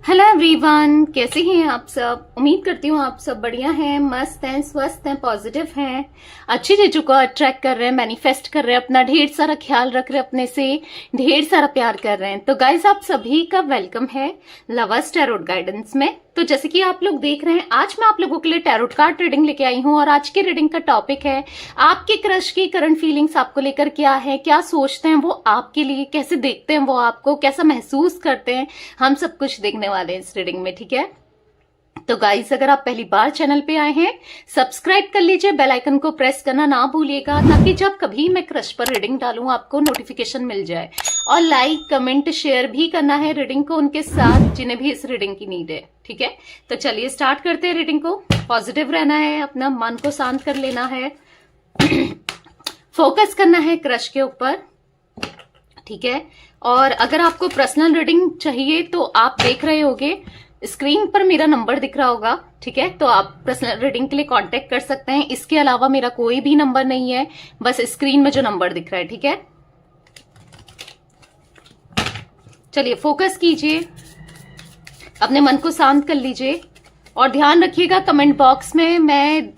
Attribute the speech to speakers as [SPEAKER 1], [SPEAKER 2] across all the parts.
[SPEAKER 1] Hello everyone, कैसे हैं आप सब। उम्मीद करती हूँ आप सब बढ़िया हैं, मस्त हैं, स्वस्थ हैं, पॉजिटिव हैं, अच्छी चीजों को अट्रैक्ट कर रहे हैं, मैनिफेस्ट कर रहे हैं, अपना ढेर सारा ख्याल रख रहे हैं, अपने से ढेर सारा प्यार कर रहे हैं। तो गाइस, आप सभी का वेलकम है लवर्स टैरोट गाइडेंस में। तो जैसे कि आप लोग देख रहे हैं, आज मैं आप लोगों के लिए टैरोट कार्ड रीडिंग लेके आई हूँ और आज की रीडिंग का टॉपिक है आपके क्रश की करंट फीलिंग्स आपको लेकर क्या है, क्या सोचते हैं वो आपके लिए, कैसे देखते हैं वो आपको, कैसा महसूस करते हैं, हम सब कुछ देखने वाले हैं इस रीडिंग में। ठीक है, तो गाइस, अगर आप पहली बार चैनल पे आए हैं, सब्सक्राइब कर लीजिए, बेल आइकन को प्रेस करना ना भूलिएगा ताकि जब कभी मैं क्रश पर रीडिंग डालूं आपको नोटिफिकेशन मिल जाए। और लाइक कमेंट शेयर भी करना है रीडिंग को उनके साथ जिन्हें भी इस रीडिंग की नीड है। ठीक है, तो चलिए स्टार्ट करते हैं रीडिंग को। पॉजिटिव रहना है, अपना मन को शांत कर लेना है, फोकस करना है क्रश के ऊपर। ठीक है, और अगर आपको पर्सनल रीडिंग चाहिए तो आप देख रहे होगे स्क्रीन पर मेरा नंबर दिख रहा होगा। ठीक है, तो आप पर्सनल रीडिंग के लिए कांटेक्ट कर सकते हैं। इसके अलावा मेरा कोई भी नंबर नहीं है, बस स्क्रीन में जो नंबर दिख रहा है। ठीक है, चलिए फोकस कीजिए, अपने मन को शांत कर लीजिए और ध्यान रखिएगा कमेंट बॉक्स में मैं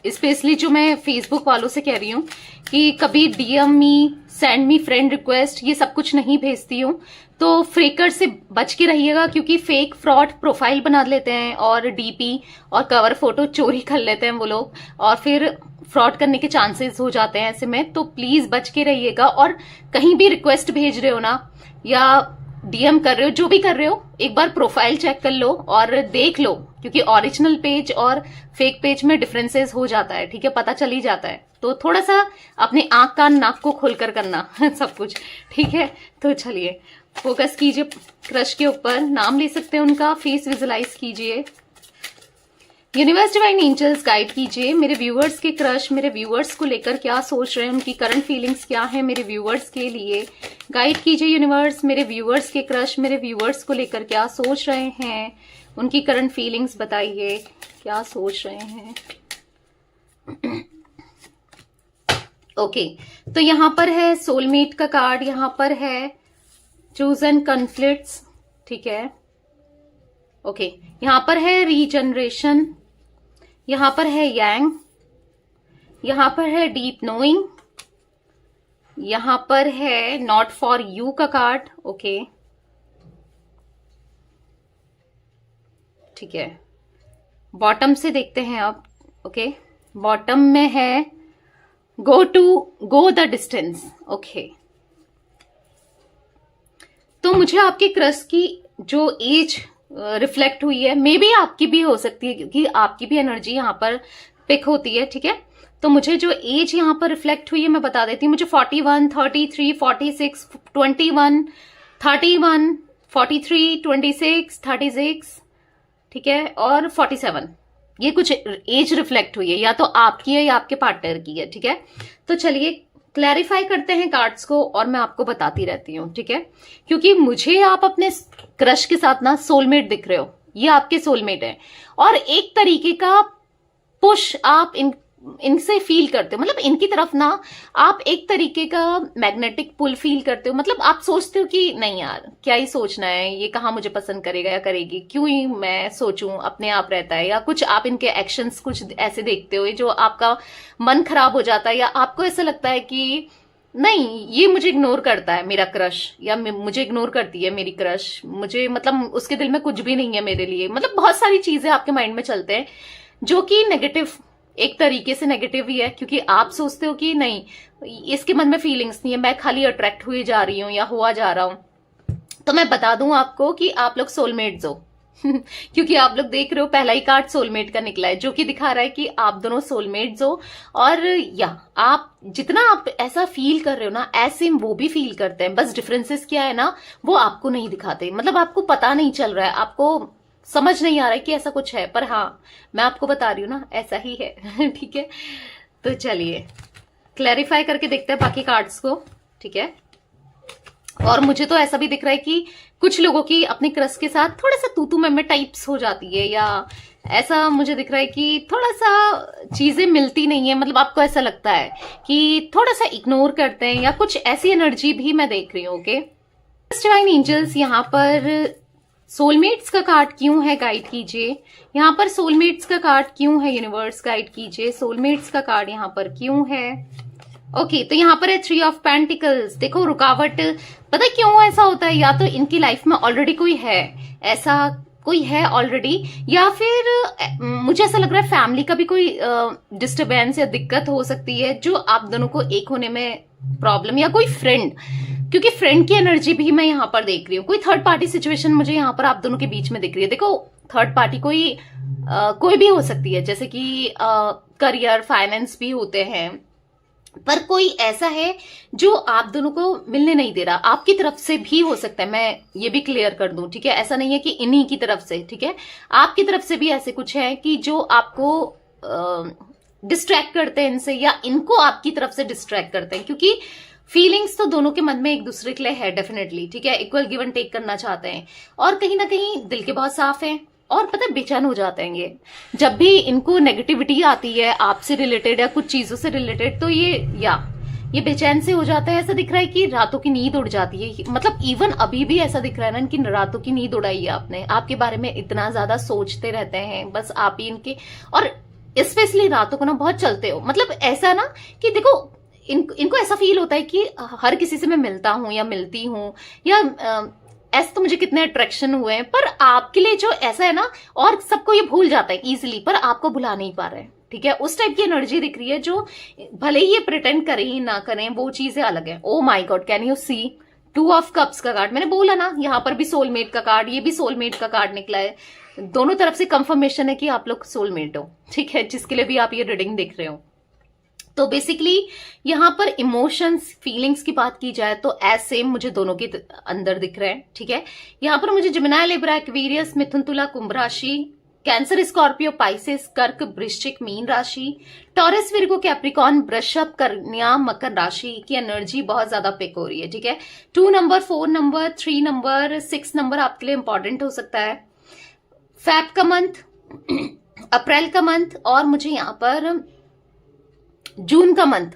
[SPEAKER 1] स्पेशली जो मैं फेसबुक वालों से कह रही हूँ कि कभी DM me, send me friend request, ये सब कुछ नहीं भेजती हूँ। तो फेकर से बच के रहिएगा क्योंकि फेक फ्रॉड प्रोफाइल बना लेते हैं और डीपी और कवर फोटो चोरी कर लेते हैं वो लोग और फिर फ्रॉड करने के चांसेस हो जाते हैं ऐसे में। तो प्लीज बच के रहिएगा और कहीं भी रिक्वेस्ट भेज रहे हो ना या डीएम कर रहे हो, जो भी कर रहे हो, एक बार प्रोफाइल चेक कर लो और देख लो क्योंकि ओरिजिनल पेज और फेक पेज में डिफरेंसेस हो जाता है। ठीक है, पता चल ही जाता है। तो थोड़ा सा अपने आंख कान नाक को खोलकर करना सब कुछ। ठीक है, तो चलिए फोकस कीजिए क्रश के ऊपर, नाम ले सकते हैं उनका, फेस विजुलाइज कीजिए। यूनिवर्स डिवाइन एंजल्स गाइड कीजिए मेरे व्यूअर्स के क्रश मेरे व्यूअर्स को लेकर क्या सोच रहे हैं, उनकी करंट फीलिंग्स क्या है मेरे व्यूअर्स के लिए। गाइड कीजिए यूनिवर्स, मेरे व्यूअर्स के क्रश मेरे व्यूअर्स को लेकर क्या सोच रहे हैं, उनकी करंट फीलिंग्स बताइए, क्या सोच रहे हैं। ओके, तो यहां पर है सोलमेट का कार्ड, यहां पर है चूजन कॉन्फ्लिक्ट्स। ठीक है, ओके, यहां पर है रीजनरेशन, यहां पर है यांग, यहां पर है डीप नोइंग, यहां पर है नॉट फॉर यू का कार्ड। ओके, ठीक है, बॉटम से देखते हैं अब। ओके, बॉटम में है गो द डिस्टेंस। ओके, तो मुझे आपके क्रश की जो एज रिफ्लेक्ट हुई है, मे बी आपकी भी हो सकती है क्योंकि आपकी भी एनर्जी यहां पर पिक होती है। ठीक है, तो मुझे जो एज यहां पर रिफ्लेक्ट हुई है मैं बता देती हूँ। मुझे 41, 33, 46, 21, 31, 43, 26, 36, ठीक है, और 47, ये कुछ एज रिफ्लेक्ट हुई है, या तो आपकी है या आपके पार्टनर की है। ठीक है, तो चलिए क्लैरिफाई करते हैं कार्ड्स को और मैं आपको बताती रहती हूँ। ठीक है, क्योंकि मुझे आप अपने क्रश के साथ ना सोलमेट दिख रहे हो, ये आपके सोलमेट है और एक तरीके का पुश आप इनसे फील करते हो, मतलब इनकी तरफ ना आप एक तरीके का मैग्नेटिक पुल फील करते हो। मतलब आप सोचते हो कि नहीं यार, क्या ही सोचना है, ये कहाँ मुझे पसंद करेगा या करेगी, क्यों ही मैं सोचूं, अपने आप रहता है। या कुछ आप इनके एक्शंस कुछ ऐसे देखते हो जो आपका मन खराब हो जाता है या आपको ऐसा लगता है कि नहीं, ये मुझे इग्नोर करता है मेरा क्रश, या मुझे इग्नोर करती है मेरी क्रश, मुझे मतलब उसके दिल में कुछ भी नहीं है मेरे लिए। मतलब बहुत सारी चीजें आपके माइंड में चलते हैं जो कि नेगेटिव, एक तरीके से नेगेटिव ही है क्योंकि आप सोचते हो कि नहीं, इसके मन में फीलिंग्स नहीं है, मैं खाली अट्रैक्ट हुई जा रही हूं या हुआ जा रहा हूं। तो मैं बता दूं आपको कि आप लोग सोलमेट्स हो क्योंकि आप लोग देख रहे हो पहला ही कार्ड सोलमेट का निकला है जो कि दिखा रहा है कि आप दोनों सोलमेट्स हो। और या आप जितना आप ऐसा फील कर रहे हो ना, ऐसे वो भी फील करते हैं, बस डिफरेंसेस क्या है ना, वो आपको नहीं दिखाते। मतलब आपको पता नहीं चल रहा है, आपको समझ नहीं आ रहा है कि ऐसा कुछ है, पर हाँ मैं आपको बता रही हूँ ना, ऐसा ही है। ठीक है, तो चलिए क्लैरिफाई करके देखते हैं बाकी कार्ड्स को। ठीक है, और मुझे तो ऐसा भी दिख रहा है कि कुछ लोगों की अपने क्रश के साथ थोड़ा सा तू में टाइप्स हो जाती है, या ऐसा मुझे दिख रहा है कि थोड़ा सा चीजें मिलती नहीं है। मतलब आपको ऐसा लगता है कि थोड़ा सा इग्नोर करते हैं या कुछ ऐसी एनर्जी भी मैं देख रही हूँ। ओके, डिवाइन एंजल्स यहाँ पर सोलमेट्स का कार्ड क्यों है, गाइड कीजिए। यहाँ पर सोलमेट्स का कार्ड क्यों है, यूनिवर्स गाइड कीजिए। सोलमेट्स का कार्ड यहाँ पर क्यों है। ओके, तो यहाँ पर है 3 ऑफ पेंटिकल्स। देखो रुकावट, पता है क्यों ऐसा होता है, या तो इनकी लाइफ में ऑलरेडी कोई है, ऐसा कोई है ऑलरेडी, या फिर मुझे ऐसा लग रहा है फैमिली का भी कोई डिस्टरबेंस या दिक्कत हो सकती है जो आप दोनों को एक होने में प्रॉब्लम, या कोई फ्रेंड, क्योंकि फ्रेंड की एनर्जी भी मैं यहाँ पर देख रही हूँ। कोई थर्ड पार्टी सिचुएशन मुझे यहाँ पर आप दोनों के बीच में दिख रही है। देखो थर्ड पार्टी कोई भी हो सकती है, जैसे कि करियर फाइनेंस भी होते हैं, पर कोई ऐसा है जो आप दोनों को मिलने नहीं दे रहा। आपकी तरफ से भी हो सकता है, मैं ये भी क्लियर कर दूं, ठीक है। ऐसा नहीं है कि इन्हीं की तरफ से, ठीक है, आपकी तरफ से भी ऐसे कुछ है कि जो आपको डिस्ट्रैक्ट करते हैं इनसे, या इनको आपकी तरफ से डिस्ट्रैक्ट करते हैं, क्योंकि फीलिंग्स तो दोनों के मन में एक दूसरे के लिए है डेफिनेटली, ठीक है। इक्वल गिव एंड टेक करना चाहते हैं, और कहीं ना कहीं दिल के बहुत साफ हैं, और पता है बेचैन हो जाते हैं ये जब भी इनको नेगेटिविटी आती है आपसे रिलेटेड या कुछ चीजों से रिलेटेड, तो ये बेचैन से हो जाता है। ऐसा दिख रहा है कि रातों की नींद उड़ जाती है, मतलब इवन अभी भी ऐसा दिख रहा है ना कि रातों की नींद उड़ाई है आपने, आपके बारे में इतना ज्यादा सोचते रहते हैं बस आप ही इनके, और स्पेशली रातों को ना बहुत चलते हो, मतलब ऐसा ना कि देखो इनको ऐसा फील होता है कि हर किसी से मैं मिलता हूं या मिलती हूं, या ऐसे तो मुझे कितने अट्रैक्शन हुए हैं, पर आपके लिए जो ऐसा है ना, और सबको ये भूल जाता है इजीली, पर आपको भुला नहीं पा रहे हैं, ठीक है। उस टाइप की एनर्जी दिख रही है, जो भले ही ये प्रिटेंड करें ही ना करें, वो चीजें अलग है। Oh my god, can you see 2 of cups का कार्ड, मैंने बोला ना यहाँ पर भी सोलमेट का कार्ड, ये भी सोलमेट का कार्ड निकला है। दोनों तरफ से कंफर्मेशन है कि आप लोग सोलमेट हो, ठीक है, जिसके लिए भी आप ये रीडिंग देख रहे हो। तो बेसिकली यहाँ पर इमोशंस फीलिंग्स की बात की जाए तो एज सेम मुझे दोनों के अंदर दिख रहे हैं, ठीक है। यहाँ पर मुझे जिमिनाई, लिब्रा, एक्वेरियस, मिथुन, तुला, कुंभ राशि, कैंसर, स्कॉर्पियो, पाइसेस, कर्क, वृश्चिक, मीन राशि, टॉरस, विर्गो, कैप्रिकॉन, वृषभ, कन्या, मकर राशि की एनर्जी बहुत ज्यादा पिक हो रही है, ठीक है। 2 नंबर, 4 नंबर, 3 नंबर, 6 नंबर आपके लिए इंपॉर्टेंट हो सकता है। फेब का मंथ, अप्रैल का मंथ, और मुझे यहाँ पर जून का मंथ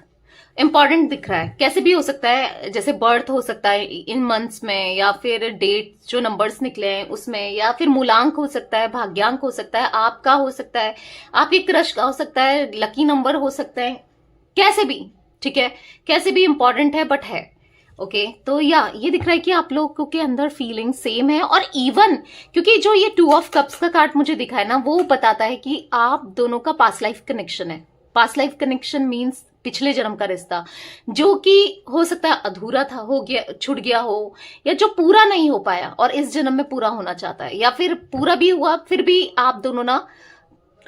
[SPEAKER 1] इंपॉर्टेंट दिख रहा है। कैसे भी हो सकता है, जैसे बर्थ हो सकता है इन मंथ्स में, या फिर डेट जो नंबर्स निकले हैं उसमें, या फिर मूलांक हो सकता है, भाग्यांक हो सकता है, आपका हो सकता है, आपके क्रश का हो सकता है, लकी नंबर हो सकता है, कैसे भी, ठीक है, कैसे भी इंपॉर्टेंट है बट है। ओके, तो ये दिख रहा है कि आप लोगों के अंदर फीलिंग सेम है, और इवन क्योंकि जो ये 2 ऑफ कप्स का कार्ड मुझे दिखा है ना, वो बताता है कि आप दोनों का पास्ट लाइफ कनेक्शन है। पास्ट लाइफ कनेक्शन मीन्स पिछले जन्म का रिश्ता, जो कि हो सकता है अधूरा था, हो गया, छूट गया हो, या जो पूरा नहीं हो पाया और इस जन्म में पूरा होना चाहता है, या फिर पूरा भी हुआ फिर भी आप दोनों ना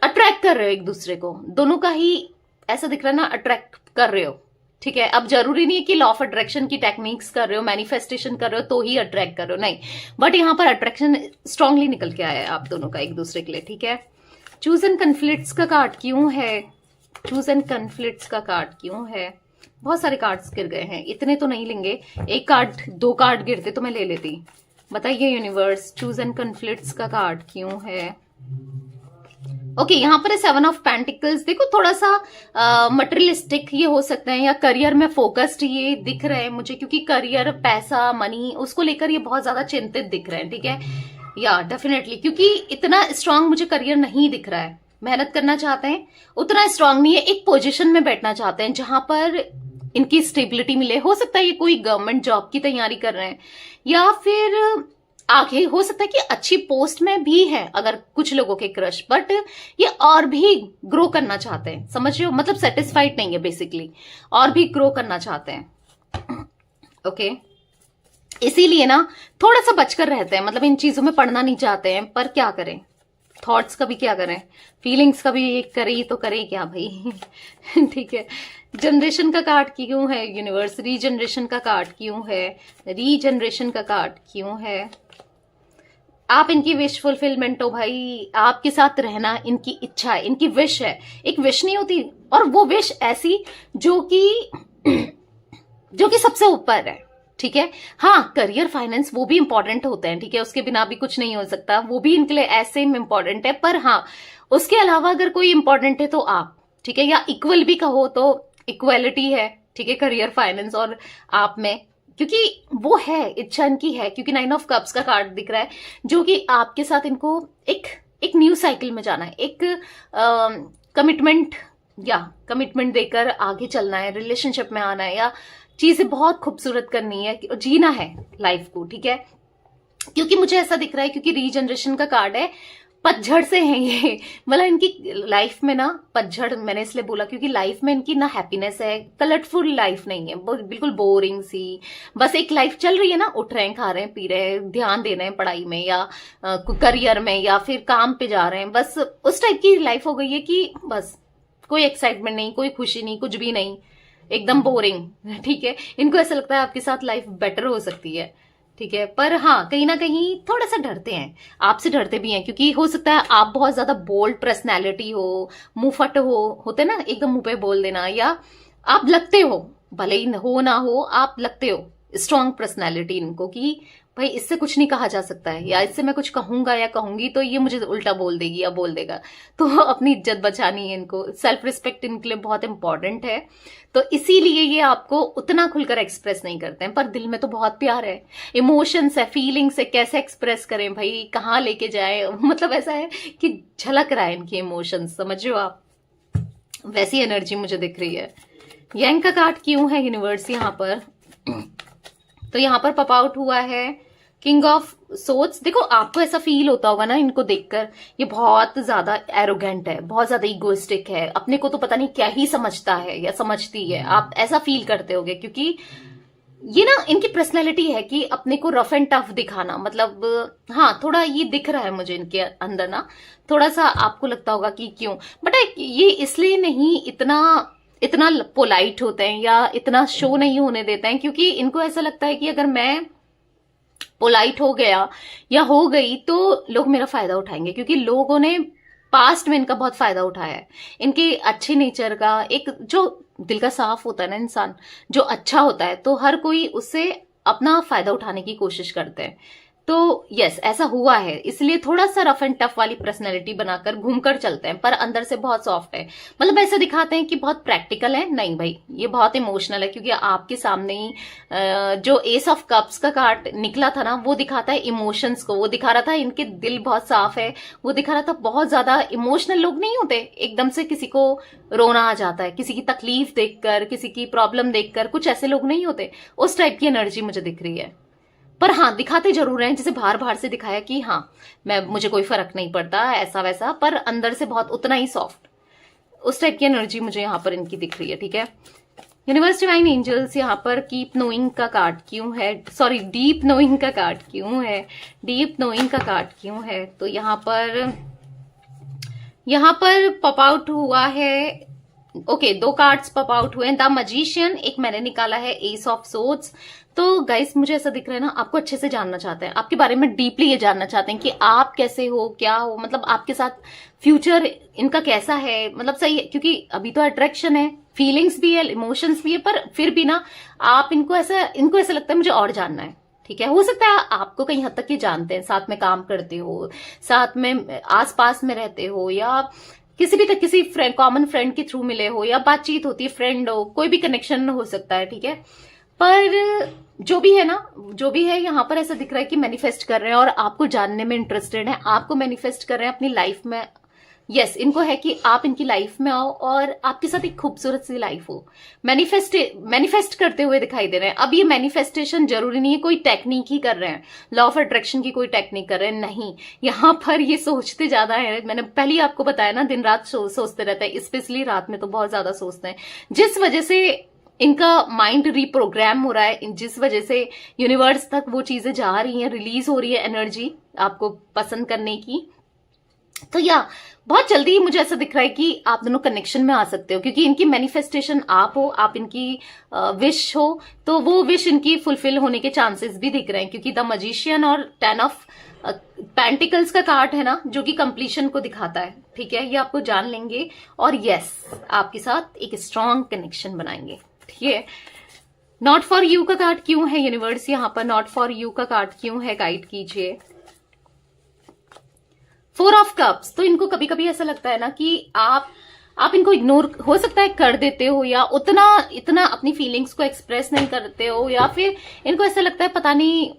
[SPEAKER 1] अट्रैक्ट कर रहे हो एक दूसरे को, दोनों का ही ऐसा दिख रहा है ना, अट्रैक्ट कर रहे हो, ठीक है। अब जरूरी नहीं है कि लॉ ऑफ अट्रैक्शन की टेक्निक्स कर रहे हो, मैनिफेस्टेशन कर रहे हो तो ही अट्रैक्ट कर रहे हो, नहीं, बट यहाँ पर अट्रैक्शन स्ट्रांगली निकल के आया है आप दोनों का एक दूसरे के लिए, ठीक है। चूज एंड कन्फ्लिक्ट्स का कार्ड क्यों है, चूज एंड कन्फ्लिक्ट्स का कार्ड क्यों है। बहुत सारे कार्ड्स गिर गए हैं, इतने तो नहीं लेंगे, एक कार्ड 2 कार्ड गिरते तो मैं ले लेती। बताइए यूनिवर्स, चूज एंड कन्फ्लिक्ट्स का कार्ड क्यों है। ओके, यहाँ पर है 7 ऑफ पेंटिकल्स। देखो थोड़ा सा मटेरियलिस्टिक ये हो सकते हैं, या करियर में फोकस्ड ये दिख रहे हैं मुझे, क्योंकि करियर, पैसा, मनी, उसको लेकर ये बहुत ज्यादा चिंतित दिख रहे हैं, ठीक है, या डेफिनेटली, क्योंकि इतना स्ट्रांग मुझे करियर नहीं दिख रहा है। मेहनत करना चाहते हैं, उतना स्ट्रांग नहीं है, एक पोजीशन में बैठना चाहते हैं जहां पर इनकी स्टेबिलिटी मिले। हो सकता है ये कोई गवर्नमेंट जॉब की तैयारी कर रहे हैं, या फिर आगे हो सकता है कि अच्छी पोस्ट में भी है अगर कुछ लोगों के क्रश, बट ये और भी ग्रो करना चाहते हैं, समझ रहे हो, मतलब सेटिस्फाइड नहीं है बेसिकली, और भी ग्रो करना चाहते हैं। ओके, इसीलिए ना थोड़ा सा बचकर रहते हैं, मतलब इन चीजों में पढ़ना नहीं चाहते हैं, पर क्या करें, थॉट्स का भी क्या करें, फीलिंग्स का भी करे तो करे क्या भाई ठीक है। जनरेशन का कार्ड क्यों है यूनिवर्स, रीजनरेशन का कार्ड क्यों है, रीजनरेशन का कार्ड क्यों है। आप इनकी विश फुलफिलमेंट हो भाई, आपके साथ रहना इनकी इच्छा है, इनकी विश है। एक विश नहीं होती, और वो विश ऐसी जो कि सबसे ऊपर है, ठीक है। हाँ, करियर, फाइनेंस वो भी इंपॉर्टेंट होते हैं, ठीक है, उसके बिना भी कुछ नहीं हो सकता, वो भी इनके लिए ऐसे इंपॉर्टेंट है, पर हाँ उसके अलावा अगर कोई इंपॉर्टेंट है तो आप, ठीक है, या इक्वल भी कहो तो इक्वलिटी है, ठीक है, करियर, फाइनेंस और आप में, क्योंकि वो है, इच्छा इनकी है, क्योंकि 9 ऑफ कप्स का कार्ड दिख रहा है, जो कि आपके साथ इनको एक न्यू साइकिल में जाना है, एक कमिटमेंट देकर आगे चलना है, रिलेशनशिप में आना है, या चीजें बहुत खूबसूरत करनी है, जीना है लाइफ को, ठीक है। क्योंकि मुझे ऐसा दिख रहा है, क्योंकि रीजनरेशन का कार्ड है, पतझड़ से है ये, मतलब इनकी लाइफ में ना पतझड़, मैंने इसलिए बोला क्योंकि लाइफ में इनकी ना हैप्पीनेस है, कलरफुल लाइफ नहीं है, बिल्कुल बोरिंग सी, बस एक लाइफ चल रही है ना, उठ रहे हैं, खा रहे हैं, पी रहे हैं, ध्यान दे रहे हैं पढ़ाई में या करियर में या फिर काम पे जा रहे हैं, बस उस टाइप की लाइफ हो गई है कि बस कोई एक्साइटमेंट नहीं, कोई खुशी नहीं, कुछ भी नहीं, एकदम बोरिंग, ठीक है। इनको ऐसा लगता है आपके साथ लाइफ बेटर हो सकती है, ठीक है। पर हाँ, कहीं ना कहीं थोड़ा सा डरते हैं, आपसे डरते भी हैं, क्योंकि हो सकता है आप बहुत ज्यादा बोल्ड पर्सनैलिटी हो, मुंहफट होते ना, एकदम मुंह पे बोल देना, या आप लगते हो, भले ही हो ना हो, आप लगते हो स्ट्रांग पर्सनैलिटी इनको, कि भाई इससे कुछ नहीं कहा जा सकता है, या इससे मैं कुछ कहूंगा या कहूंगी तो ये मुझे उल्टा बोल देगी या बोल देगा, तो अपनी इज्जत बचानी है इनको, सेल्फ रिस्पेक्ट इनके लिए बहुत इंपॉर्टेंट है, तो इसीलिए ये आपको उतना खुलकर एक्सप्रेस नहीं करते हैं, पर दिल में तो बहुत प्यार है, इमोशंस है, फीलिंग्स है, कैसे एक्सप्रेस करें भाई, कहाँ लेके जाए, मतलब ऐसा है कि झलक रहा है इनकी इमोशंस, समझ रहे हो आप, वैसी एनर्जी मुझे दिख रही है। यंग का कार्ड क्यों है यूनिवर्स यहाँ पर, तो यहाँ पर पॉप आउट हुआ है किंग ऑफ सोर्ड्स। देखो, आपको ऐसा फील होता होगा ना इनको देखकर, ये बहुत ज्यादा एरोगेंट है, बहुत ज्यादा इगोइस्टिक है, अपने को तो पता नहीं क्या ही समझता है या समझती है, आप ऐसा फील करते होगे, क्योंकि ये ना इनकी पर्सनैलिटी है कि अपने को रफ एंड टफ दिखाना, मतलब हाँ, थोड़ा ये दिख रहा है मुझे इनके अंदर ना, थोड़ा सा आपको लगता होगा कि क्यों, बट ये इसलिए नहीं इतना पोलाइट होते हैं या इतना शो नहीं होने देते हैं, क्योंकि इनको ऐसा लगता है कि अगर मैं पोलाइट हो गया या हो गई तो लोग मेरा फायदा उठाएंगे, क्योंकि लोगों ने पास्ट में इनका बहुत फायदा उठाया है, इनके अच्छे नेचर का, एक जो दिल का साफ होता है ना इंसान, जो अच्छा होता है, तो हर कोई उससे अपना फायदा उठाने की कोशिश करते हैं। तो यस, ऐसा हुआ है, इसलिए थोड़ा सा रफ एंड टफ वाली पर्सनैलिटी बनाकर घूमकर चलते हैं, पर अंदर से बहुत सॉफ्ट है, मतलब ऐसा दिखाते हैं कि बहुत प्रैक्टिकल है, नहीं भाई ये बहुत इमोशनल है, क्योंकि आपके सामने ही जो एस ऑफ कप्स का कार्ड निकला था ना, वो दिखाता है इमोशंस को, वो दिखा रहा था इनके दिल बहुत साफ है, वो दिखा रहा था बहुत ज्यादा इमोशनल लोग नहीं होते, एकदम से किसी को रोना आ जाता है, किसी की तकलीफ देखकर, किसी की प्रॉब्लम देखकर, कुछ ऐसे लोग नहीं होते, उस टाइप की एनर्जी मुझे दिख रही है। पर हाँ, दिखाते जरूर हैं, जैसे बाहर बाहर से दिखाया कि हाँ मुझे कोई फर्क नहीं पड़ता ऐसा वैसा, पर अंदर से बहुत उतना ही सॉफ्ट, उस टाइप की एनर्जी मुझे यहाँ पर इनकी दिख रही है, ठीक है। यूनिवर्स डिवाइन एंजल्स यहाँ पर कीप नोइंग का कार्ड क्यों है, सॉरी डीप नोइंग का कार्ड क्यों है, डीप नोइंग का कार्ड क्यों है, तो यहाँ पर पॉप आउट हुआ है, ओके, दो कार्ड्स पॉप आउट हुए हैं, द मजिशियन, एक मैंने निकाला है एस ऑफ सोर्ड्स। तो गाइस, मुझे ऐसा दिख रहा है ना, आपको अच्छे से जानना चाहते हैं, आपके बारे में डीपली ये जानना चाहते हैं कि आप कैसे हो, क्या हो, मतलब आपके साथ फ्यूचर इनका कैसा है, मतलब सही है, क्योंकि अभी तो अट्रैक्शन है, फीलिंग्स भी है, इमोशंस भी है, पर फिर भी ना आप इनको ऐसा लगता है मुझे और जानना है, ठीक है। हो सकता है आपको कहीं हद तक ये जानते हैं, साथ में काम करते हो, साथ में आसपास में रहते हो, या किसी कॉमन फ्रेंड के थ्रू मिले हो, या बातचीत होती है, फ्रेंड हो, कोई भी कनेक्शन हो सकता है, ठीक है। पर जो भी है ना, जो भी है, यहाँ पर ऐसा दिख रहा है कि मैनिफेस्ट कर रहे हैं और आपको जानने में इंटरेस्टेड है, आपको मैनिफेस्ट कर रहे हैं अपनी लाइफ में, यस, इनको है कि आप इनकी लाइफ में आओ और आपके साथ एक खूबसूरत सी लाइफ हो, मैनिफेस्ट करते हुए दिखाई दे रहे हैं। अब ये मैनिफेस्टेशन जरूरी नहीं है कोई टेक्निक ही कर रहे हैं, लॉ ऑफ अट्रैक्शन की कोई टेक्निक कर रहे हैं, नहीं, यहाँ पर ये सोचते ज्यादा है, मैंने पहले ही आपको बताया ना, दिन रात सोचते रहते हैं, स्पेशली रात में तो बहुत ज्यादा सोचते हैं, जिस वजह से इनका माइंड रिप्रोग्राम हो रहा है, जिस वजह से यूनिवर्स तक वो चीजें जा रही हैं, रिलीज हो रही है एनर्जी आपको पसंद करने की। तो या बहुत जल्दी मुझे ऐसा दिख रहा है कि आप दोनों कनेक्शन में आ सकते हो, क्योंकि इनकी मैनिफेस्टेशन आप हो, आप इनकी विश हो, तो वो विश इनकी फुलफिल होने के चांसेस भी दिख रहे हैं, क्योंकि द मजिशियन और 10 ऑफ पेंटिकल्स का कार्ड है ना, जो कि कंप्लीशन को दिखाता है, ठीक है, ये आपको जान लेंगे और यस, आपके साथ एक स्ट्रांग कनेक्शन बनाएंगे, ठीक है। नॉट फॉर यू का कार्ड क्यों है यूनिवर्स, यहाँ पर नॉट फॉर यू का कार्ड क्यों है, गाइड कीजिए। 4 ऑफ कप्स, तो इनको कभी कभी ऐसा लगता है ना कि आप आप इनको इग्नोर हो सकता है कर देते हो, या उतना इतना अपनी फीलिंग्स को एक्सप्रेस नहीं करते हो, या फिर इनको ऐसा लगता है पता नहीं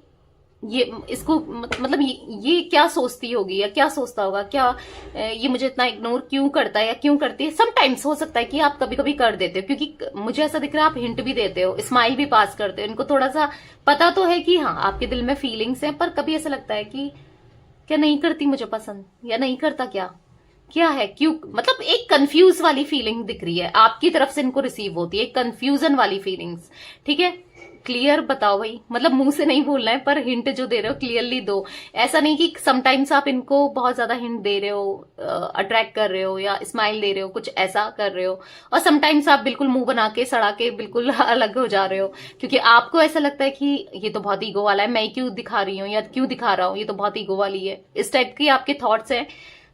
[SPEAKER 1] ये इसको मतलब ये क्या सोचती होगी या क्या सोचता होगा, क्या ये मुझे इतना इग्नोर क्यों करता है या क्यों करती है। समटाइम्स हो सकता है कि आप कभी कभी कर देते हो, क्योंकि मुझे ऐसा दिख रहा है आप हिंट भी देते हो, स्माइल भी पास करते हो, इनको थोड़ा सा पता तो है कि हाँ आपके दिल में फीलिंग्स हैं, पर कभी ऐसा लगता है कि क्या नहीं करती मुझे पसंद, या नहीं करता क्या क्या है क्यों, मतलब एक कंफ्यूज वाली फीलिंग दिख रही है आपकी तरफ से, इनको रिसीव होती है कंफ्यूजन वाली फीलिंग्स। ठीक है, क्लियर बताओ भाई, मतलब मुंह से नहीं बोलना है पर हिंट जो दे रहे हो क्लियरली दो। ऐसा नहीं कि समटाइम्स आप इनको बहुत ज्यादा हिंट दे रहे हो, अट्रैक्ट कर रहे हो या स्माइल दे रहे हो, कुछ ऐसा कर रहे हो, और समटाइम्स आप बिल्कुल मुंह बना के सड़ा के बिल्कुल अलग हो जा रहे हो, क्योंकि आपको ऐसा लगता है कि ये तो बहुत ईगो वाला है, मैं क्यों दिखा रही हूँ या क्यों दिखा रहा हूँ, ये तो बहुत ईगो वाली है, इस टाइप के आपके थॉट्स हैं।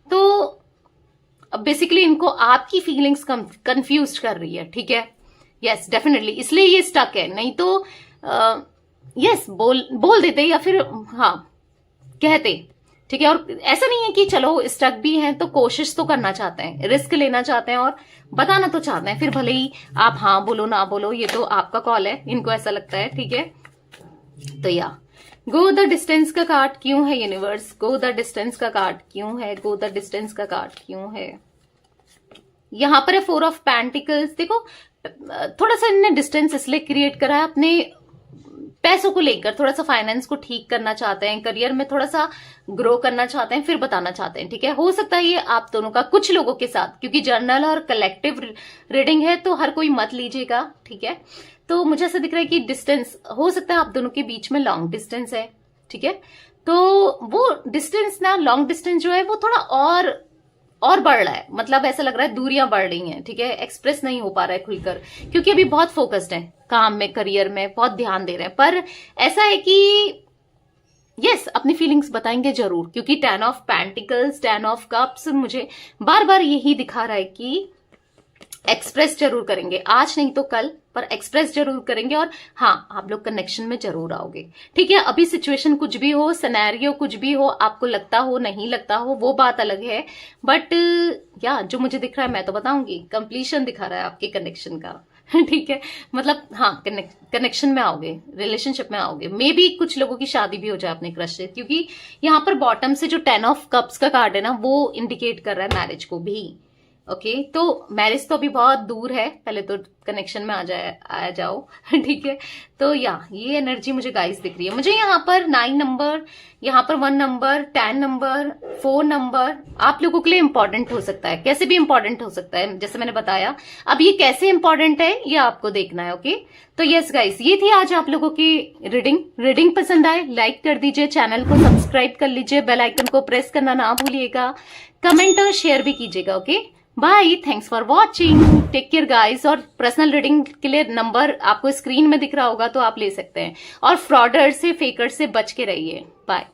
[SPEAKER 1] तो बेसिकली इनको आपकी फीलिंग्स कंफ्यूज कर रही है। ठीक है, यस डेफिनेटली, इसलिए ये स्टक है, नहीं तो यस बोल देते या फिर हाँ कहते। ठीक है, और ऐसा नहीं है कि चलो स्टक भी हैं तो कोशिश तो करना चाहते हैं, रिस्क लेना चाहते हैं और बताना तो चाहते हैं, फिर भले ही आप हाँ बोलो ना बोलो, ये तो आपका कॉल है, इनको ऐसा लगता है। ठीक है, तो या गो द डिस्टेंस का कार्ड क्यों है यूनिवर्स, गो द डिस्टेंस का कार्ड क्यों है, गो द डिस्टेंस का कार्ड क्यों है। यहां पर है 4 ऑफ पेंटिकल्स। देखो थोड़ा सा इन्होंने डिस्टेंस इसलिए क्रिएट करा है, अपने पैसों को लेकर थोड़ा सा फाइनेंस को ठीक करना चाहते हैं, करियर में थोड़ा सा ग्रो करना चाहते हैं, फिर बताना चाहते हैं। ठीक है, हो सकता है ये आप दोनों का कुछ लोगों के साथ, क्योंकि जर्नल और कलेक्टिव रीडिंग है तो हर कोई मत लीजिएगा। ठीक है, तो मुझे ऐसा दिख रहा है कि डिस्टेंस हो सकता है आप दोनों के बीच में लॉन्ग डिस्टेंस है। ठीक है, तो वो डिस्टेंस ना, लॉन्ग डिस्टेंस जो है वो थोड़ा और बढ़ रहा है, मतलब ऐसा लग रहा है दूरियां बढ़ रही हैं। ठीक है, एक्सप्रेस नहीं हो पा रहा है खुलकर, क्योंकि अभी बहुत फोकस्ड है काम में, करियर में बहुत ध्यान दे रहे हैं, पर ऐसा है कि यस अपनी फीलिंग्स बताएंगे जरूर, क्योंकि 10 ऑफ पेंटिकल्स 10 ऑफ कप्स मुझे बार बार यही दिखा रहा है कि एक्सप्रेस जरूर करेंगे, आज नहीं तो कल, पर एक्सप्रेस जरूर करेंगे, और हाँ आप लोग कनेक्शन में जरूर आओगे। ठीक है, अभी सिचुएशन कुछ भी हो, सिनेरियो कुछ भी हो, आपको लगता हो नहीं लगता हो वो बात अलग है, बट या जो मुझे दिख रहा है मैं तो बताऊंगी, कंप्लीशन दिखा रहा है आपके कनेक्शन का। ठीक है, मतलब हाँ कनेक्शन में आओगे, रिलेशनशिप में आओगे, मे बी कुछ लोगों की शादी भी हो जाए अपने क्रश से, क्योंकि यहाँ पर बॉटम से जो 10 ऑफ कप्स का कार्ड है ना, वो इंडिकेट कर रहा है मैरिज को भी। ओके, तो मैरिज तो अभी बहुत दूर है, पहले तो कनेक्शन में आ जाओ। ठीक है, तो या ये एनर्जी मुझे गाइस दिख रही है, मुझे यहाँ पर 9 नंबर, यहाँ पर 1 नंबर, 10 नंबर, 4 नंबर आप लोगों के लिए इंपॉर्टेंट हो सकता है, कैसे भी इंपॉर्टेंट हो सकता है, जैसे मैंने बताया। अब ये कैसे इंपॉर्टेंट है ये आपको देखना है। ओके, तो यस गाइस, ये थी आज आप लोगों की रीडिंग पसंद आए लाइक कर दीजिए, चैनल को सब्सक्राइब कर लीजिए, बेल आइकन को प्रेस करना ना भूलिएगा, कमेंट और शेयर भी कीजिएगा। Okay, bye, thanks for watching, take care guys. और पर्सनल रीडिंग के लिए नंबर आपको स्क्रीन में दिख रहा होगा तो आप ले सकते हैं, और फ्रॉडर से फेकर से बच के रहिए। बाय।